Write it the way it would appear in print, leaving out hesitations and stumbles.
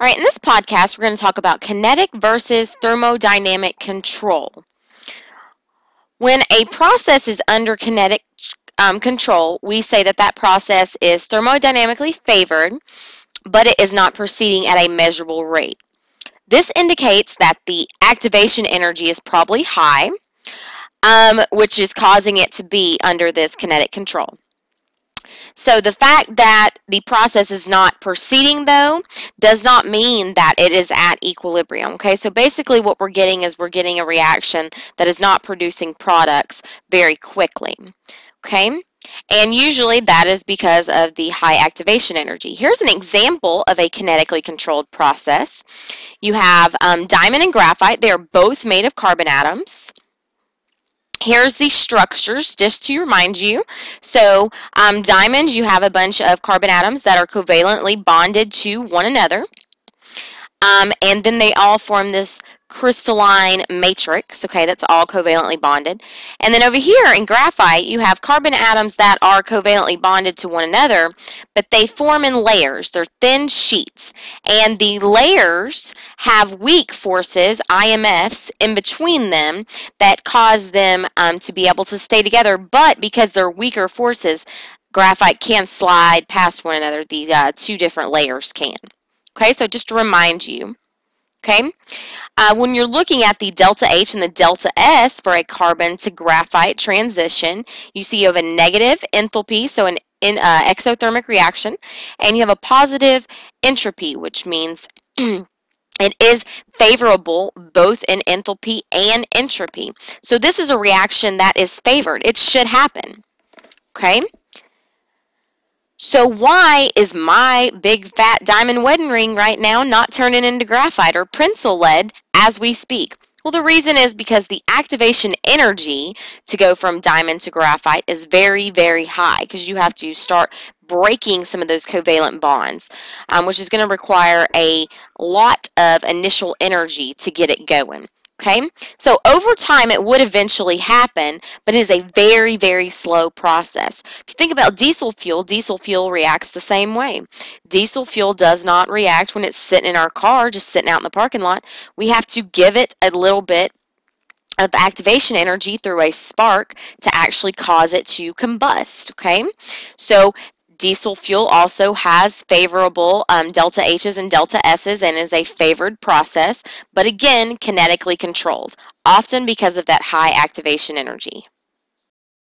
All right, in this podcast, we're going to talk about kinetic versus thermodynamic control. When a process is under kinetic control, we say that that process is thermodynamically favored, but it is not proceeding at a measurable rate. This indicates that the activation energy is probably high, which is causing it to be under this kinetic control. So the fact that the process is not proceeding, though, does not mean that it is at equilibrium. Okay, so basically what we're getting is we're getting a reaction that is not producing products very quickly. Okay, and usually that is because of the high activation energy. Here's an example of a kinetically controlled process. You have diamond and graphite. They are both made of carbon atoms. Here's the structures, just to remind you. So diamonds, you have a bunch of carbon atoms that are covalently bonded to one another. And then they all form this crystalline matrix, okay, that's all covalently bonded. And then over here in graphite, you have carbon atoms that are covalently bonded to one another, but they form in layers. They're thin sheets. And the layers have weak forces, IMFs, in between them that cause them to be able to stay together, but because they're weaker forces, graphite can slide past one another. These two different layers can. Okay, so just to remind you, okay, when you're looking at the delta H and the delta S for a carbon to graphite transition, you see you have a negative enthalpy, so an exothermic reaction, and you have a positive entropy, which means it is favorable both in enthalpy and entropy. So this is a reaction that is favored. It should happen, okay? So why is my big fat diamond wedding ring right now not turning into graphite or pencil lead as we speak? Well, the reason is because the activation energy to go from diamond to graphite is very, very high because you have to start breaking some of those covalent bonds, which is going to require a lot of initial energy to get it going. Okay, so over time it would eventually happen, but it is a very, very slow process. If you think about diesel fuel reacts the same way. Diesel fuel does not react when it's sitting in our car, just sitting out in the parking lot. We have to give it a little bit of activation energy through a spark to actually cause it to combust. Okay, so diesel fuel also has favorable delta H's and delta S's and is a favored process, but again, kinetically controlled, often because of that high activation energy.